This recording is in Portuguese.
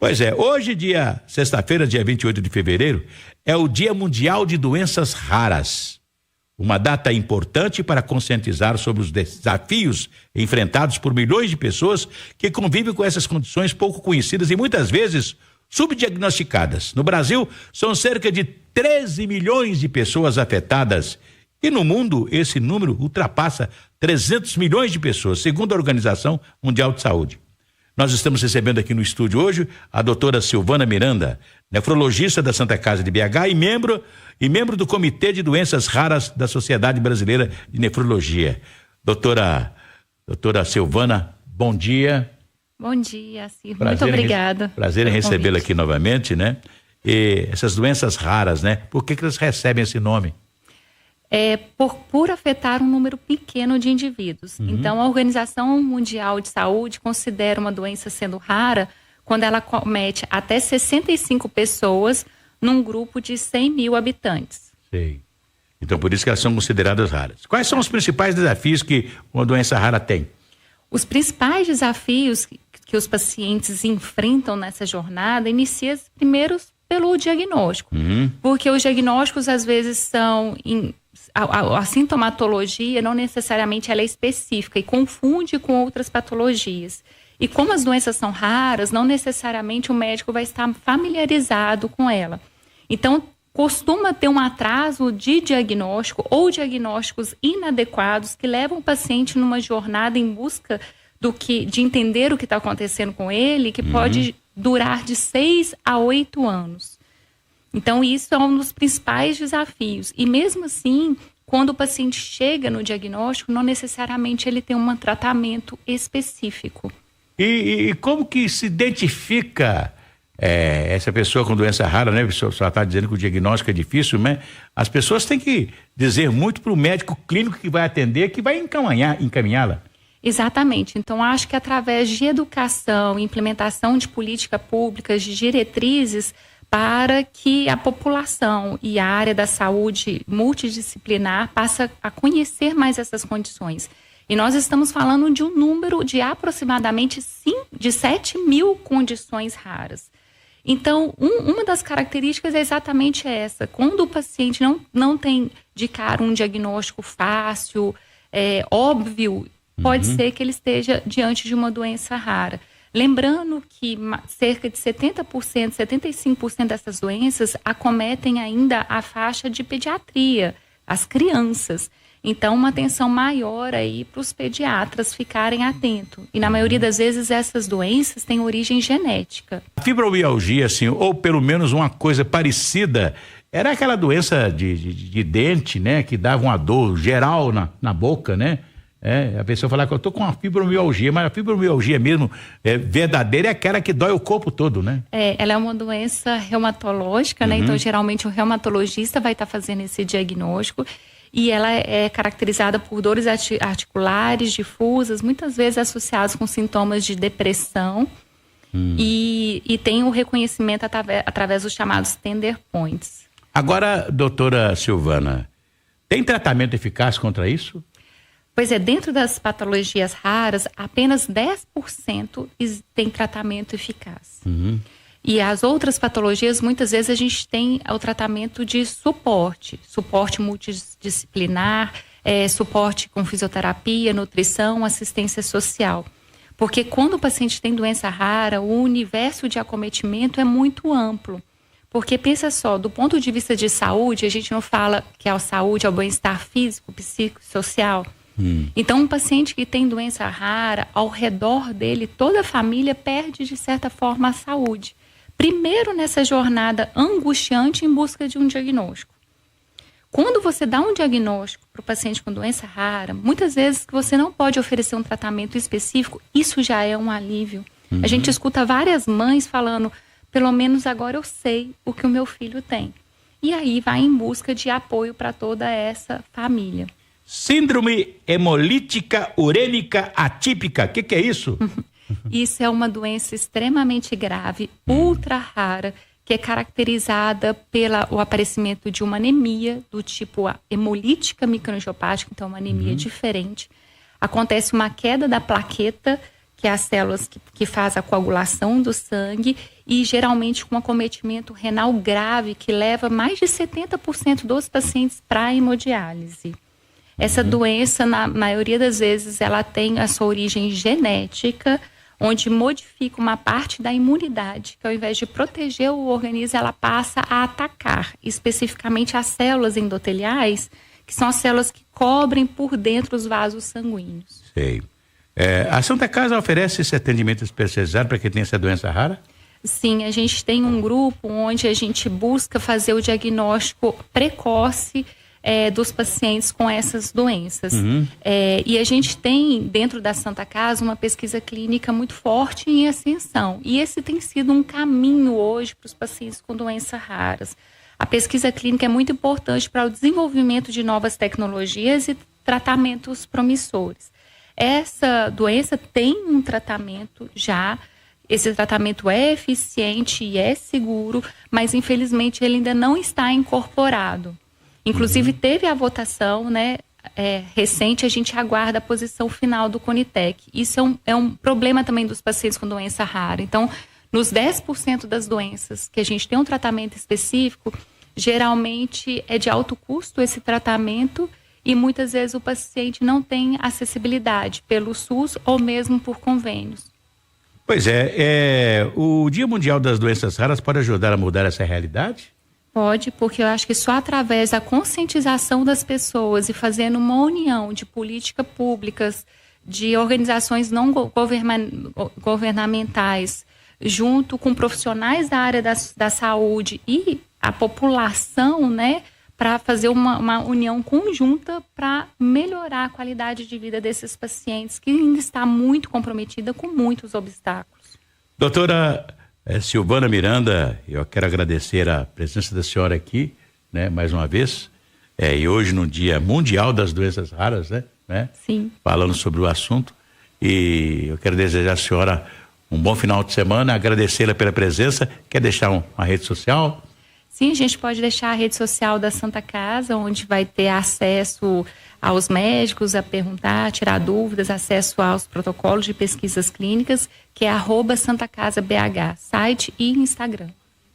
Pois é, hoje, sexta-feira, dia 28 de fevereiro, é o Dia Mundial de Doenças Raras. Uma data importante para conscientizar sobre os desafios enfrentados por milhões de pessoas que convivem com essas condições pouco conhecidas e muitas vezes subdiagnosticadas. No Brasil, são cerca de 13 milhões de pessoas afetadas e no mundo esse número ultrapassa 300 milhões de pessoas, segundo a Organização Mundial de Saúde. Nós estamos recebendo aqui no estúdio hoje a doutora Silvana Miranda, nefrologista da Santa Casa de BH e membro do Comitê de Doenças Raras da Sociedade Brasileira de Nefrologia. Doutora Silvana, bom dia. Bom dia, Ciro. Muito obrigada. Prazer em recebê-la aqui novamente, né? E essas doenças raras, né? Por que elas recebem esse nome? Por afetar um número pequeno de indivíduos. Então, a Organização Mundial de Saúde considera uma doença sendo rara quando ela comete até 65 pessoas num grupo de 100 mil habitantes. Sei. Então, por isso que elas são consideradas raras. Quais são os principais desafios que uma doença rara tem? Os principais desafios que os pacientes enfrentam nessa jornada iniciam primeiro pelo diagnóstico. Porque os diagnósticos, às vezes, são... A sintomatologia não necessariamente ela é específica e confunde com outras patologias. E como as doenças são raras, não necessariamente o médico vai estar familiarizado com ela. Então, costuma ter um atraso de diagnóstico ou diagnósticos inadequados que levam o paciente numa jornada em busca de entender o que está acontecendo com ele, que pode durar de 6 a 8 anos. Então, isso é um dos principais desafios. E mesmo assim, quando o paciente chega no diagnóstico, não necessariamente ele tem um tratamento específico. E como que se identifica essa pessoa com doença rara, né? Só está dizendo que o diagnóstico é difícil, né? As pessoas têm que dizer muito para o médico clínico que vai atender, que vai encaminhá-la. Exatamente. Então, acho que através de educação, implementação de políticas públicas, de diretrizes, para que a população e a área da saúde multidisciplinar passe a conhecer mais essas condições. E nós estamos falando de um número de aproximadamente 7 mil condições raras. Então, uma das características é exatamente essa. Quando o paciente não tem de cara um diagnóstico fácil, óbvio, pode ser que ele esteja diante de uma doença rara. Lembrando que cerca de 70%, 75% dessas doenças acometem ainda a faixa de pediatria, as crianças. Então, uma atenção maior aí para os pediatras ficarem atentos. E na maioria das vezes essas doenças têm origem genética. A fibromialgia, assim, ou pelo menos uma coisa parecida, era aquela doença de dente, né? Que dava uma dor geral na boca, né? A pessoa fala que eu tô com uma fibromialgia, mas a fibromialgia mesmo verdadeira é aquela que dói o corpo todo, né? Ela é uma doença reumatológica, né? Então, geralmente, o reumatologista vai estar fazendo esse diagnóstico e ela é caracterizada por dores articulares difusas, muitas vezes associadas com sintomas de depressão e tem o reconhecimento através dos chamados tender points. Agora, doutora Silvana, tem tratamento eficaz contra isso? Pois dentro das patologias raras, apenas 10% tem tratamento eficaz. E as outras patologias, muitas vezes a gente tem o tratamento de suporte multidisciplinar, suporte com fisioterapia, nutrição, assistência social. Porque quando o paciente tem doença rara, o universo de acometimento é muito amplo. Porque pensa só, do ponto de vista de saúde, a gente não fala que a saúde é o bem-estar físico, psíquico e social. Então, um paciente que tem doença rara, ao redor dele, toda a família perde, de certa forma, a saúde. Primeiro nessa jornada angustiante em busca de um diagnóstico. Quando você dá um diagnóstico para o paciente com doença rara, muitas vezes que você não pode oferecer um tratamento específico, isso já é um alívio. A gente escuta várias mães falando, pelo menos agora eu sei o que o meu filho tem. E aí vai em busca de apoio para toda essa família. Síndrome hemolítica urêmica atípica, o que é isso? Isso é uma doença extremamente grave, ultra rara, que é caracterizada pelo aparecimento de uma anemia do tipo hemolítica microangiopática, então uma anemia diferente. Acontece uma queda da plaqueta que é as células que faz a coagulação do sangue, e geralmente com acometimento renal grave, que leva mais de 70% dos pacientes para a hemodiálise. Essa doença, na maioria das vezes, ela tem a sua origem genética, onde modifica uma parte da imunidade, que ao invés de proteger o organismo, ela passa a atacar, especificamente as células endoteliais, que são as células que cobrem por dentro os vasos sanguíneos. Sei. A Santa Casa oferece esse atendimento especializado para quem tem essa doença rara? Sim, a gente tem um grupo onde a gente busca fazer o diagnóstico precoce dos pacientes com essas doenças. E a gente tem, dentro da Santa Casa, uma pesquisa clínica muito forte em ascensão. E esse tem sido um caminho hoje para os pacientes com doenças raras. A pesquisa clínica é muito importante para o desenvolvimento de novas tecnologias e tratamentos promissores. Essa doença tem um tratamento já. Esse tratamento é eficiente e é seguro, mas infelizmente ele ainda não está incorporado. Inclusive teve a votação, né, recente, a gente aguarda a posição final do CONITEC. Isso é um problema também dos pacientes com doença rara. Então, nos 10% das doenças que a gente tem um tratamento específico, geralmente é de alto custo esse tratamento e muitas vezes o paciente não tem acessibilidade pelo SUS ou mesmo por convênios. Pois o Dia Mundial das Doenças Raras pode ajudar a mudar essa realidade? Pode, porque eu acho que só através da conscientização das pessoas e fazendo uma união de políticas públicas, de organizações não governamentais, junto com profissionais da área da saúde e a população, né, para fazer uma união conjunta para melhorar a qualidade de vida desses pacientes, que ainda está muito comprometida com muitos obstáculos. Doutora Silvana Miranda, eu quero agradecer a presença da senhora aqui, né, mais uma vez, e hoje no Dia Mundial das Doenças Raras, né? Sim. Falando sobre o assunto, e eu quero desejar à senhora um bom final de semana, agradecê-la pela presença. Quer deixar uma rede social? Sim, a gente pode deixar a rede social da Santa Casa, onde vai ter acesso aos médicos a perguntar, tirar dúvidas, acesso aos protocolos de pesquisas clínicas, que é @SantaCasaBH, site e Instagram.